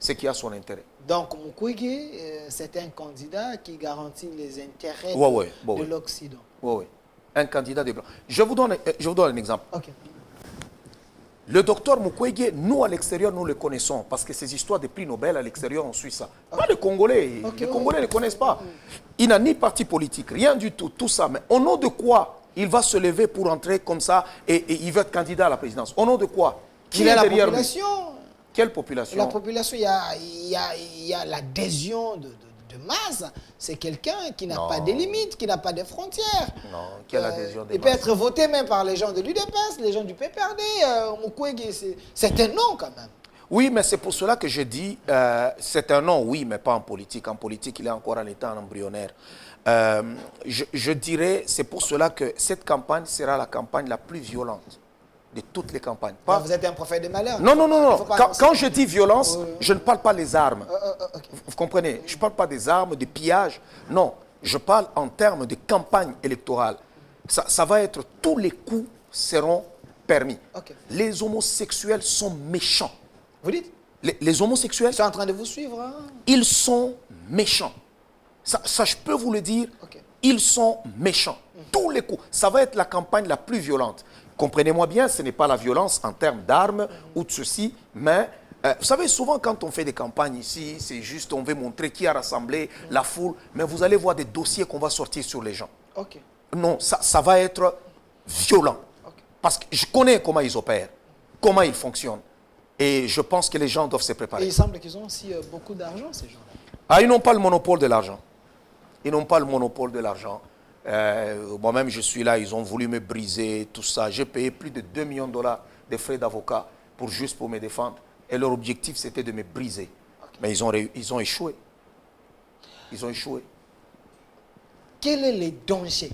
ce qui a son intérêt. Donc, Mukwege, c'est un candidat qui garantit les intérêts de l'Occident. Oui, oui. Un candidat de blanc. Je vous donne un exemple. Ok. Le docteur Mukwege, nous à l'extérieur, nous le connaissons parce que ces histoires de prix Nobel à l'extérieur, on suit ça. Pas les Congolais. Les Congolais ne connaissent pas. Il n'a ni parti politique, rien du tout, tout ça. Mais au nom de quoi il va se lever pour entrer comme ça et il veut être candidat à la présidence? Au nom de quoi? Qui est derrière lui? Quelle population? La population, il y a l'adhésion de masse. C'est quelqu'un qui n'a pas de limites, qui n'a pas de frontières. Non, quelle adhésion de masse? Il peut être voté même par les gens de l'UDPS, les gens du PPRD. Mukwege, c'est un nom quand même. Oui, mais c'est pour cela que je dis, c'est un nom, oui, mais pas en politique. En politique, il est encore en état embryonnaire. Je dirais, c'est pour cela que cette campagne sera la campagne la plus violente de toutes les campagnes. Pas... Vous êtes un prophète de malheur. Non, non, non, non. Quand je dis violence, je ne parle pas des armes. Okay. Vous comprenez? Je ne parle pas des armes, des pillages. Non, je parle en termes de campagne électorale. Ça va être, tous les coups seront permis. Okay. Les homosexuels sont méchants. Vous dites? Les homosexuels... Ils sont en train de vous suivre. Hein? Ils sont méchants. Ça, je peux vous le dire. Okay. Ils sont méchants. Tous les coups. Ça va être la campagne la plus violente. Comprenez-moi bien, ce n'est pas la violence en termes d'armes ou de ceci, mais vous savez, souvent quand on fait des campagnes ici, c'est juste, on veut montrer qui a rassemblé la foule, mais vous allez voir des dossiers qu'on va sortir sur les gens. Okay. Non, ça va être violent. Okay. Parce que je connais comment ils opèrent, comment ils fonctionnent. Et je pense que les gens doivent se préparer. Et il semble qu'ils ont aussi beaucoup d'argent, ces gens-là. Ah, ils n'ont pas le monopole de l'argent. Ils n'ont pas le monopole de l'argent. Moi-même, je suis là, ils ont voulu me briser, tout ça. J'ai payé plus de 2 millions de dollars de frais d'avocat juste pour me défendre. Et leur objectif, c'était de me briser. Okay. Mais ils ont échoué. Ils ont échoué. Quel est le danger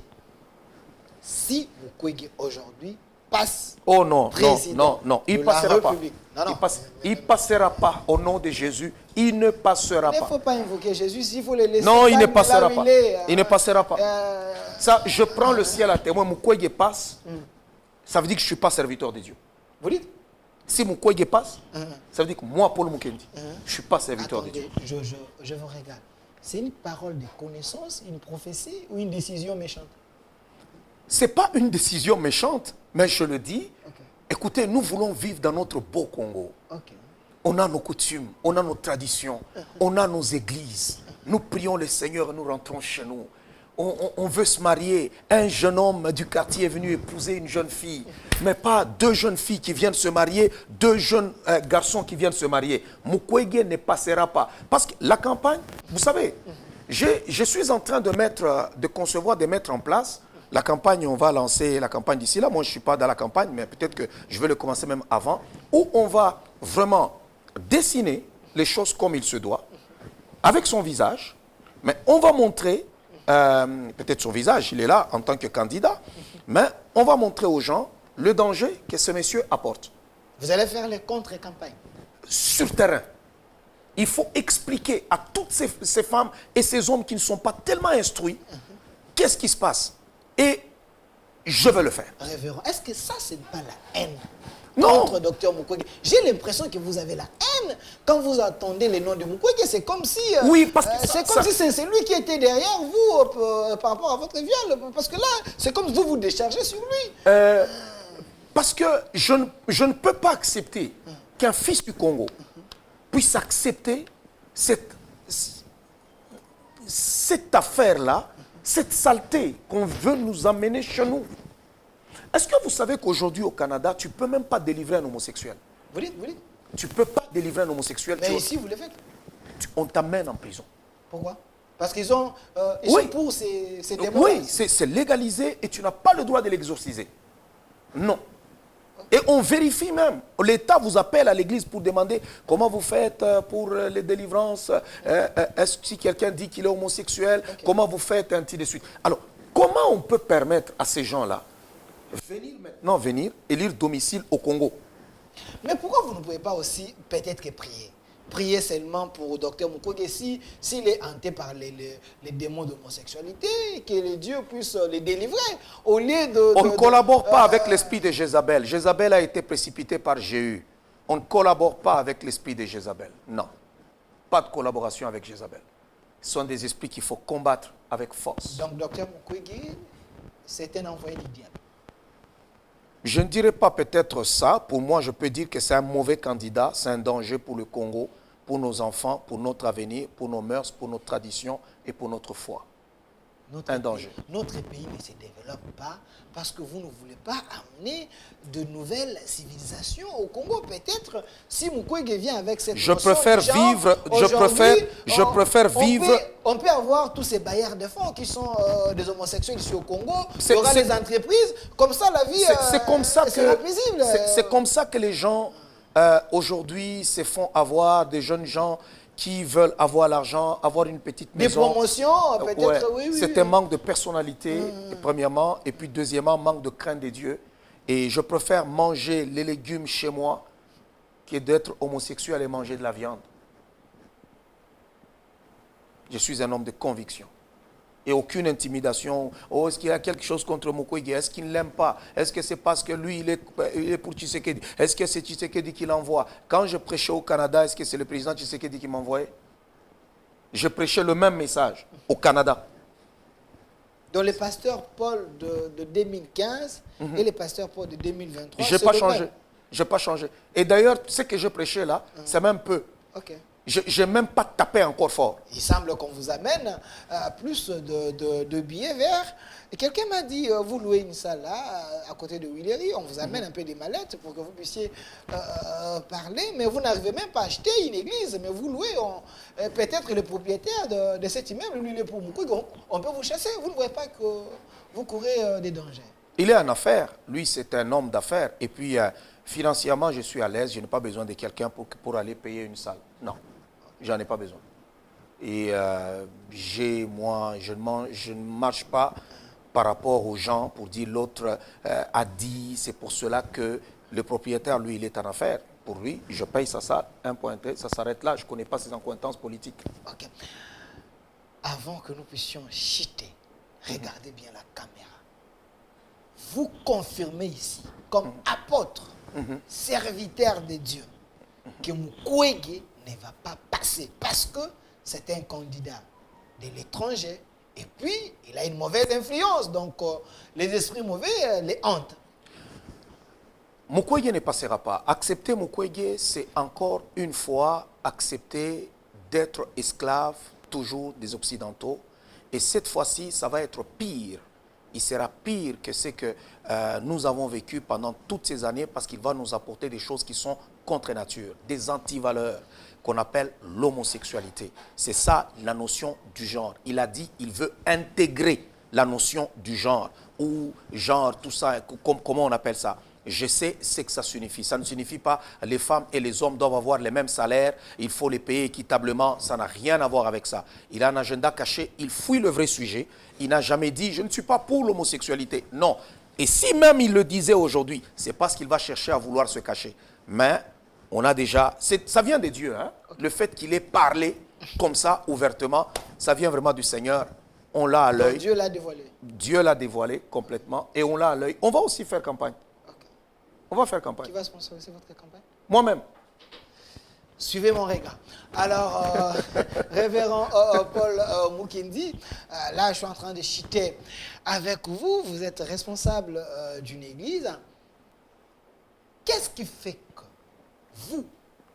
si Mukwege aujourd'hui passe oh non, président non, il ne passera pas. Non, non. Il ne passera pas au nom de Jésus. Il ne passera pas. Il ne faut pas invoquer Jésus, il faut le laisser. Non, il ne passera pas. Il ne passera pas. Ça, je prends le ciel à témoin. Mukwege passe, ça veut dire que je ne suis pas serviteur de Dieu. Vous dites? Si Mukwege passe, ça veut dire que moi, Paul Mukendi, je ne suis pas serviteur de Dieu. Je vous regarde. C'est une parole de connaissance, une prophétie ou une décision méchante? Ce n'est pas une décision méchante, mais je le dis. Okay. Écoutez, nous voulons vivre dans notre beau Congo. Okay. On a nos coutumes, on a nos traditions, on a nos églises. Nous prions le Seigneur et nous rentrons chez nous. On veut se marier. Un jeune homme du quartier est venu épouser une jeune fille. Mais pas 2 jeunes filles qui viennent se marier, 2 jeunes garçons qui viennent se marier. Mukwege ne passera pas. Parce que la campagne, vous savez, je suis en train de concevoir, de mettre en place la campagne. On va lancer la campagne d'ici là. Moi, je ne suis pas dans la campagne, mais peut-être que je vais le commencer même avant. Où on va vraiment dessiner les choses comme il se doit, avec son visage. Mais on va montrer... peut-être son visage, il est là en tant que candidat, mais on va montrer aux gens le danger que ce monsieur apporte. Vous allez faire les contre-campagnes? Sur terrain. Il faut expliquer à toutes ces femmes et ces hommes qui ne sont pas tellement instruits qu'est-ce qui se passe. Et je vais le faire. Révérend, est-ce que ça, ce n'est pas la haine contre Dr Mukwege? J'ai l'impression que vous avez la haine quand vous entendez les noms de Mukwege. C'est comme si oui, parce que c'est lui qui était derrière vous par rapport à votre viol. Parce que là, c'est comme si vous vous déchargez sur lui. Parce que je ne peux pas accepter qu'un fils du Congo puisse accepter cette affaire-là, cette saleté qu'on veut nous amener chez nous. Est-ce que vous savez qu'aujourd'hui au Canada, tu ne peux même pas délivrer un homosexuel? Vous dites? Tu ne peux pas délivrer un homosexuel. Mais ici, vous le faites. On t'amène en prison. Pourquoi? Parce qu'ils sont pour ces démons. Oui, c'est légalisé et tu n'as pas le droit de l'exorciser. Non. Et on vérifie même. L'État vous appelle à l'église pour demander comment vous faites pour les délivrances. Est-ce que si quelqu'un dit qu'il est homosexuel, comment vous faites, ainsi de suite. Alors, comment on peut permettre à ces gens-là venir élire domicile au Congo? Mais pourquoi vous ne pouvez pas aussi peut-être que prier? Prier seulement pour Dr Mukwege s'il est hanté par les démons d'homosexualité, que les dieux puissent les délivrer au lieu de... On ne collabore pas avec l'esprit de Jézabel. Jézabel a été précipité par Jéhu. On ne collabore pas avec l'esprit de Jézabel. Non. pas de collaboration avec Jézabel. Ce sont des esprits qu'il faut combattre avec force. Donc, docteur Mukwege, c'est un envoyé du diable. Je ne dirais pas peut-être ça. Pour moi, je peux dire que c'est un mauvais candidat, c'est un danger pour le Congo, pour nos enfants, pour notre avenir, pour nos mœurs, pour nos traditions et pour notre foi. Un danger. Notre pays ne se développe pas parce que vous ne voulez pas amener de nouvelles civilisations au Congo. Peut-être si Mukwege vient avec cette Je notion, préfère genre, vivre. Je préfère vivre. On peut avoir tous ces bailleurs de fonds qui sont des homosexuels ici au Congo. Il y C'est- aura c'est- des entreprises. Comme ça, la vie C'est comme ça sera que paisible. c'est comme ça que les gens aujourd'hui se font avoir, des jeunes gens qui veulent avoir l'argent, avoir une petite Des maison. promotions, peut-être, Ouais. oui. C'est un manque de personnalité, premièrement, et puis deuxièmement, manque de crainte de Dieu. Et je préfère manger les légumes chez moi que d'être homosexuel et manger de la viande. Je suis un homme de conviction. Et aucune intimidation. Oh, est-ce qu'il y a quelque chose contre Mukwege? Est-ce qu'il ne l'aime pas? Est-ce que c'est parce que lui, il est pour Tshisekedi? Est-ce que c'est Tshisekedi qui l'envoie? Quand je prêchais au Canada, est-ce que c'est le président Tshisekedi qui m'envoyait? Je prêchais le même message au Canada. Dans les pasteurs Paul de 2015 et les pasteurs Paul de 2023. Je n'ai c'est pas le changé. même. Je n'ai pas changé. Et d'ailleurs, ce que je prêchais là, c'est même peu. Ok. Je n'ai même pas tapé encore fort. Il semble qu'on vous amène plus de billets verts. Et quelqu'un m'a dit, vous louez une salle là, à côté de Willery, on vous amène un peu des mallettes pour que vous puissiez parler, mais vous n'arrivez même pas à acheter une église, mais vous louez. Peut-être le propriétaire de cet immeuble, lui, il est pour beaucoup, on peut vous chasser. Vous ne voyez pas que vous courez des dangers. Il est en affaires. Lui, c'est un homme d'affaires. Et puis, financièrement, je suis à l'aise. Je n'ai pas besoin de quelqu'un pour aller payer une salle. Non, j'en ai pas besoin. Et moi, je ne marche pas par rapport aux gens pour dire l'autre a dit, c'est pour cela que le propriétaire, lui, il est en affaires. Pour lui, je paye sa salle, un point, ça s'arrête là. Je ne connais pas ses accointances politiques. Ok. Avant que nous puissions chuter, regardez bien la caméra. Vous confirmez ici, comme apôtre, serviteur de Dieu, que Mukwege ne va pas passer parce que c'est un candidat de l'étranger et puis il a une mauvaise influence. Donc les esprits mauvais les hantent. Mukwege ne passera pas. Accepter Mukwege, c'est encore une fois accepter d'être esclave toujours des Occidentaux. Et cette fois-ci, ça va être pire. Il sera pire que ce que nous avons vécu pendant toutes ces années parce qu'il va nous apporter des choses qui sont contre nature, des antivaleurs qu'on appelle l'homosexualité. C'est ça la notion du genre. Il a dit il veut intégrer la notion du genre ou genre, tout ça, comment on appelle ça? Je sais ce que ça signifie. Ça ne signifie pas que les femmes et les hommes doivent avoir les mêmes salaires, il faut les payer équitablement, ça n'a rien à voir avec ça. Il a un agenda caché, il fouille le vrai sujet. Il n'a jamais dit « je ne suis pas pour l'homosexualité ». Non. Et si même il le disait aujourd'hui, c'est parce qu'il va chercher à vouloir se cacher. Mais on a déjà... Ça vient de Dieu. Hein? Le fait qu'il ait parlé comme ça, ouvertement, ça vient vraiment du Seigneur. On l'a à l'œil. Dieu l'a dévoilé. Dieu l'a dévoilé complètement et on l'a à l'œil. On va aussi faire campagne. On va faire campagne. Qui va sponsoriser votre campagne? Moi-même. Suivez mon regard. Alors, révérend Paul Mukendi, là je suis en train de chuter avec vous. Vous êtes responsable d'une église. Qu'est-ce qui fait que vous,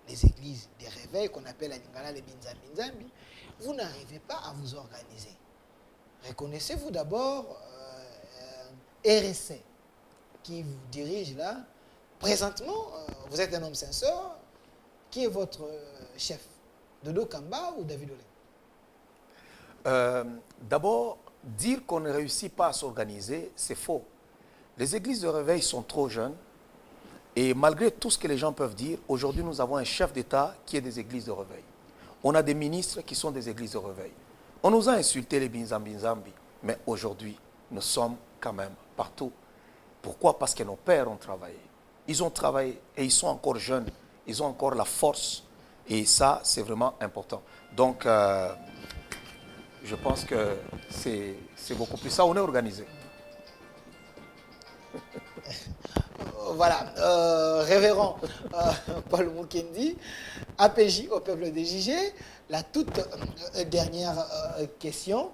les églises des réveils qu'on appelle à Lingala les Binzambi, vous n'arrivez pas à vous organiser? Reconnaissez-vous d'abord RSC qui vous dirige là. Présentement, vous êtes un homme sincère. Qui est votre chef? Dodo Kamba ou David Olé? D'abord, dire qu'on ne réussit pas à s'organiser, c'est faux. Les églises de réveil sont trop jeunes. Et malgré tout ce que les gens peuvent dire, aujourd'hui, nous avons un chef d'État qui est des églises de réveil. On a des ministres qui sont des églises de réveil. On nous a insulté les Binzambi, mais aujourd'hui, nous sommes quand même partout. Pourquoi? Parce que nos pères ont travaillé. Ils ont travaillé et ils sont encore jeunes. Ils ont encore la force. Et ça, c'est vraiment important. Donc, je pense que c'est beaucoup plus ça. On est organisé. Voilà, révérend Paul Mukendi, APJ au peuple des JG. La toute dernière question.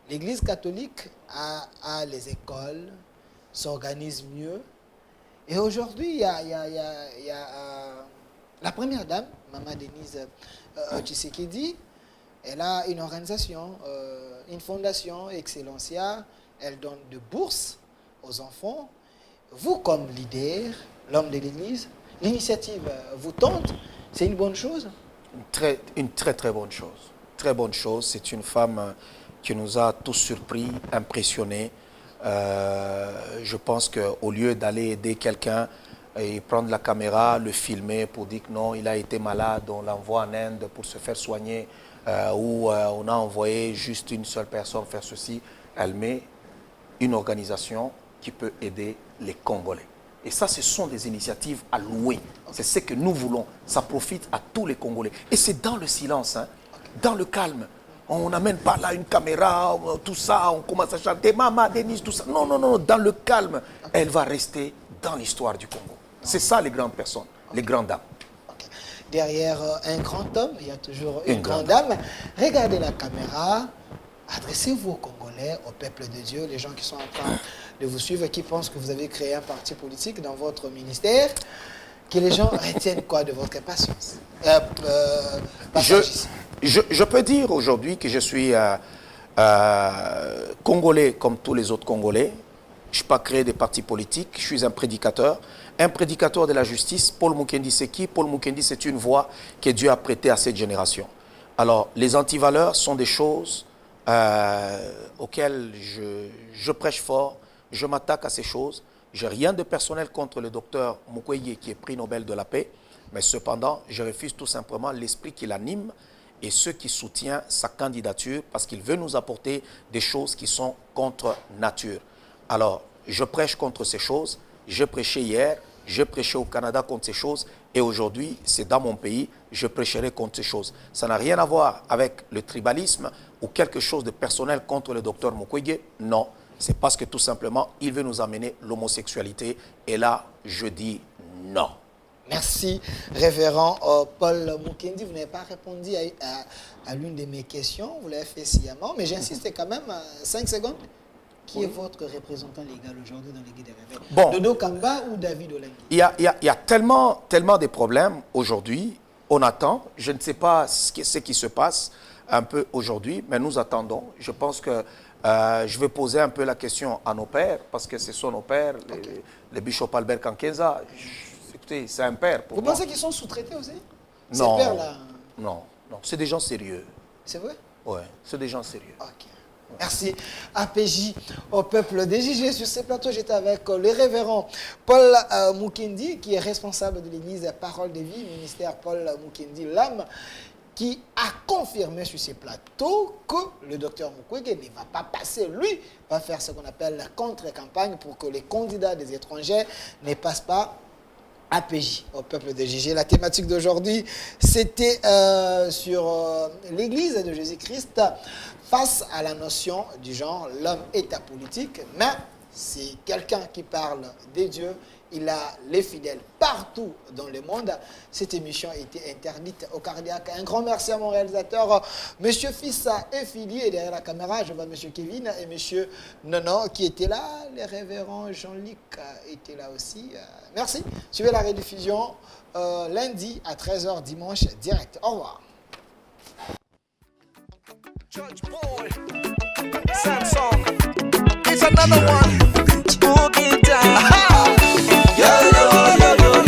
L'Église catholique a les écoles, s'organise mieux. Et aujourd'hui, il y a la première dame, Maman Denise Tshisekedi, elle a une organisation, une fondation Excellencia. Elle donne de bourses aux enfants. Vous, comme leader, l'homme de l'Église, l'initiative vous tente? C'est une bonne chose? Une très très bonne chose. Très bonne chose. C'est une femme qui nous a tous surpris, impressionnés. Je pense qu'au lieu d'aller aider quelqu'un et prendre la caméra, le filmer pour dire que non, il a été malade, on l'envoie en Inde pour se faire soigner, ou on a envoyé juste une seule personne faire ceci, elle met une organisation qui peut aider les Congolais. Et ça, ce sont des initiatives à louer. C'est ce que nous voulons. Ça profite à tous les Congolais. Et c'est dans le silence, hein, dans le calme. On n'amène pas là une caméra, tout ça, on commence à chanter « Maman, Denise », tout ça. Non, non, non, dans le calme. Elle va rester dans l'histoire du Congo. C'est ça les grandes personnes, les grandes dames. Derrière un grand homme, il y a toujours une grande dame. Regardez la caméra. Adressez-vous aux Congolais, au peuple de Dieu, les gens qui sont en train de vous suivre, qui pensent que vous avez créé un parti politique dans votre ministère, que les gens retiennent quoi de votre patience? Je peux dire aujourd'hui que je suis Congolais comme tous les autres Congolais. Je n'ai pas créé des partis politiques, je suis un prédicateur de la justice. Paul Mukendi, c'est qui? Paul Mukendi, c'est une voix que Dieu a prêtée à cette génération. Alors, les antivaleurs sont des choses auxquelles je prêche fort, je m'attaque à ces choses. Je n'ai rien de personnel contre le docteur Mukwege qui est prix Nobel de la paix, mais cependant, je refuse tout simplement l'esprit qui l'anime et ceux qui soutiennent sa candidature parce qu'il veut nous apporter des choses qui sont contre nature. Alors, je prêche contre ces choses, je prêchais hier, je prêchais au Canada contre ces choses et aujourd'hui, c'est dans mon pays, je prêcherai contre ces choses. Ça n'a rien à voir avec le tribalisme ou quelque chose de personnel contre le docteur Mukwege, non. C'est parce que tout simplement, il veut nous amener l'homosexualité et là, je dis non. Merci, révérend Paul Mukendi. Vous n'avez pas répondu à l'une de mes questions, vous l'avez fait sciemment, mais j'insiste quand même, 5 secondes. Qui est votre représentant légal aujourd'hui dans l'Église des Réveils? Bon. Dodo Kamba ou David Olengi? Il y a tellement de problèmes aujourd'hui. On attend. Je ne sais pas ce qui se passe un peu aujourd'hui, mais nous attendons. Je pense que je vais poser un peu la question à nos pères, parce que ce sont nos pères, le bishop Albert Kankenza. Écoutez, c'est un père pour moi. Vous pensez qu'ils sont sous-traités aussi? Non, ces pères-là? non. C'est des gens sérieux. C'est vrai? Oui, c'est des gens sérieux. Ok. Merci. APJ au peuple des JG. Sur ce plateau, j'étais avec le révérend Paul Mukendi, qui est responsable de l'église Parole de Vie, ministère Paul Mukendi, l'âme, qui a confirmé sur ces plateaux que le docteur Mukwege ne va pas passer. Lui va faire ce qu'on appelle la contre-campagne pour que les candidats des étrangers ne passent pas. APJ au peuple de JG. La thématique d'aujourd'hui, c'était sur l'église de Jésus-Christ face à la notion du genre l'homme est apolitique, mais c'est quelqu'un qui parle des dieux. Il a les fidèles partout dans le monde. Cette émission a été interdite au cardiaque. Un grand merci à mon réalisateur, Monsieur Fissa et Fili. Et derrière la caméra, je vois Monsieur Kevin et Monsieur Nono qui étaient là. Les révérends Jean-Luc étaient là aussi. Merci. Suivez la rediffusion lundi à 13h, dimanche direct. Au revoir. Judge Boy, Samsung, it's another one.